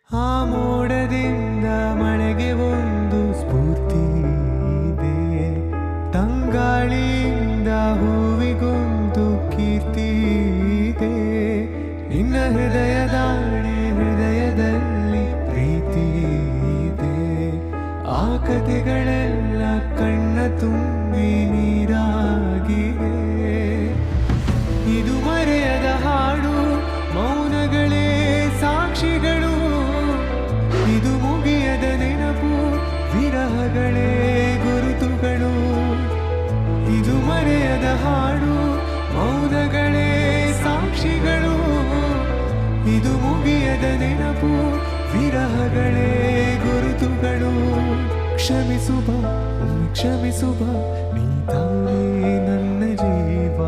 ಆ ಮೋಡದಿಂದ ಮಳೆಗೆ ಒಂದು ಸ್ಫೂರ್ತಿ ಇದೆ, ತಂಗಾಳಿಯಿಂದ ಹೂವಿಗೊಂದು ಕೀರ್ತಿ ಇದೆ. ನಿನ್ನ ಹೃದಯದಲ್ಲಿ ಪ್ರೀತಿ ಇದೆ. ಆ ಕಥೆಗಳೆಲ್ಲ ಕಣ್ಣ ತುಂಬಿ ನೀರಾಗಿವೆ. ಇದು ಮರೆಯದ ಹಾಡು, ಮೌನಗಳೇ ಸಾಕ್ಷಿಗಳು. ಇದು ಮುಗಿಯದ ನೆನಪು, ವಿರಹಗಳೇ ಗುರುತುಗಳು. ಇದು ಮರೆಯದ ಹಾಡು, ಮೌನಗಳೇ ಸಾಕ್ಷಿಗಳು. ಇದು ಮುಗಿಯದ ನೆನಪು, ವಿರಹಗಳೇ ಗುರುತುಗಳು. ಕ್ಷಮಿಸುವ ಕ್ಷಮಿಸುವ, ನೀ ತಾನೇ ನನ್ನ ಜೀವ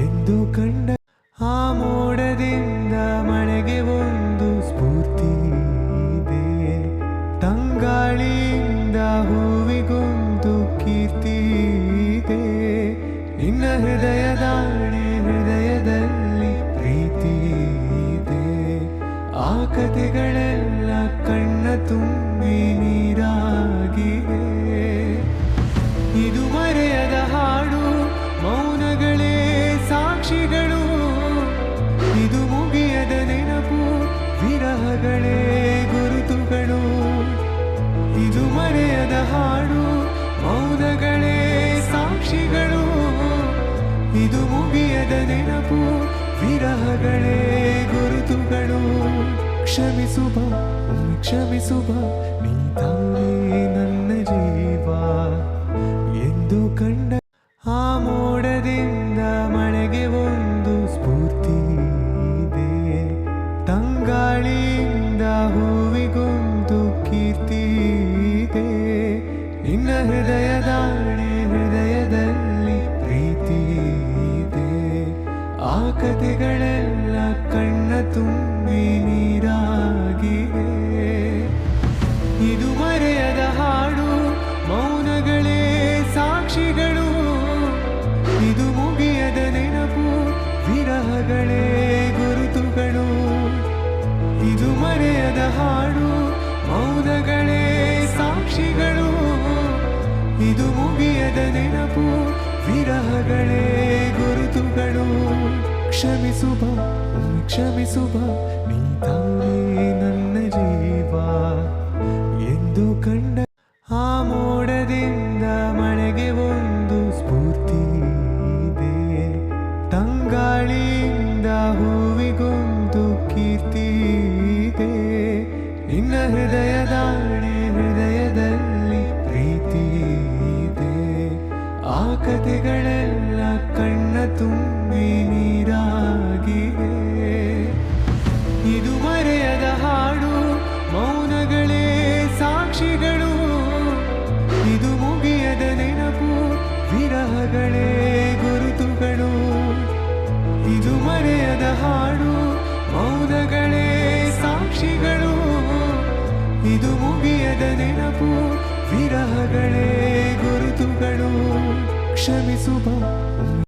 ಎಂದು ಕಂಡ. ಆ ಮೋಡದಿಂದ ಮಳೆಗೆ ಒಂದು ಸ್ಫೂರ್ತಿ ಇದೆ, ತಂಗಾಳಿಯಿಂದ ಹೂವಿಗೊಂದು ಕೀರ್ತಿ ಇದೆ. ನಿನ್ನ ಹೃದಯದಲ್ಲಿ ಪ್ರೀತಿ ಇದೆ. ಆ ಕಥೆಗಳೆಲ್ಲ ಕಣ್ಣ ತುಂಬಿ ನೀರಾಗಿವೆ. ಇದು ಮರೆಯದ ಹಾಡು, ಮೌನಗಳೇ ಸಾಕ್ಷಿಗಳು. ಇದು ಮುಗಿಯದ ನೆನಪು, ವಿರಹಗಳೇ ಗುರುತುಗಳು. ಇದು ಮರೆಯದ ಹಾಡು, ಮೌನಗಳೇ ಸಾಕ್ಷಿಗಳು. ಇದು ಮುಗಿಯದ ನೆನಪು, ವಿರಹಗಳೇ ಗುರುತುಗಳು. ಕ್ಷಮಿಸುವ ಕ್ಷಮಿಸುವ, ನೀ ತಾನೇ ನನ್ನ ಜೀವ ಎಂದು ಕಂಡ. ಆ ಮೋಡದಿಂದ ಮಳೆಗೆ ಒಂದು ಸ್ಫೂರ್ತಿ ಇದೆ, ತಂಗಾಳಿಯಿಂದ ಹೂವಿಗೊಂದು ಕೀರ್ತಿ ಇದೆ. ನಿನ್ನ ಹೃದಯದಲ್ಲಿ ಪ್ರೀತಿ ಇದೆ. ಆ ಕಥೆಗಳೆಲ್ಲ ಕಣ್ಣ ತುಂಬಿ ನೀರಾಗಿವೆ. ಇದು ಮರೆಯದ ಹಾಡು, ಮೌನಗಳೇ ಸಾಕ್ಷಿಗಳು. ಇದು ಮುಗಿಯದ ನೆನಪು, ವಿರಹಗಳೇ ಗುರುತುಗಳು. ಇದು ಮರೆಯದ ಹಾಡು, ಮೌನಗಳೇ ಸಾಕ್ಷಿಗಳು. ಇದು ಮುಗಿಯದ ನೆನಪು, ವಿರಹಗಳೇ ಗುರುತುಗಳು. ಕ್ಷಮಿಸುವ ಕ್ಷಮಿಸುವ, ನೀ ತಾನೇ ನನ್ನ ಜೀವ ಎಂದು ಕಂಡ. ಆ ಮೋಡದಿಂದ ಮಳೆಗೆ ಒಂದು ಸ್ಫೂರ್ತಿ ಇದೆ, ತಂಗಾಳಿಯಿಂದ ಹೂವಿಗೊಂದು ಕೀರ್ತಿ ಇದೆ. ನಿನ್ನ ಹೃದಯದಲ್ಲಿ ಪ್ರೀತಿ ಇದೆ. ಆ ಕಥೆಗಳೆಲ್ಲ ಕಣ್ಣ ತುಂಬಿ ನೀರಾಗಿವೆ. ಇದು ಮರೆಯದ ಹಾಡು, ಮೌನಗಳೇ ಸಾಕ್ಷಿಗಳು. ಇದು ಮುಗಿಯದ ನೆನಪು, ವಿರಹಗಳೇ ಗುರುತುಗಳು. ಇದು ಮರೆಯದ ಹಾಡು, ಮೌನಗಳೇ ಸಾಕ್ಷಿಗಳು. ಇದು ಮುಗಿಯದ ನೆನಪು, ವಿರಹಗಳೇ ಗುರುತುಗಳು. ಕ್ಷಮಿಸುವ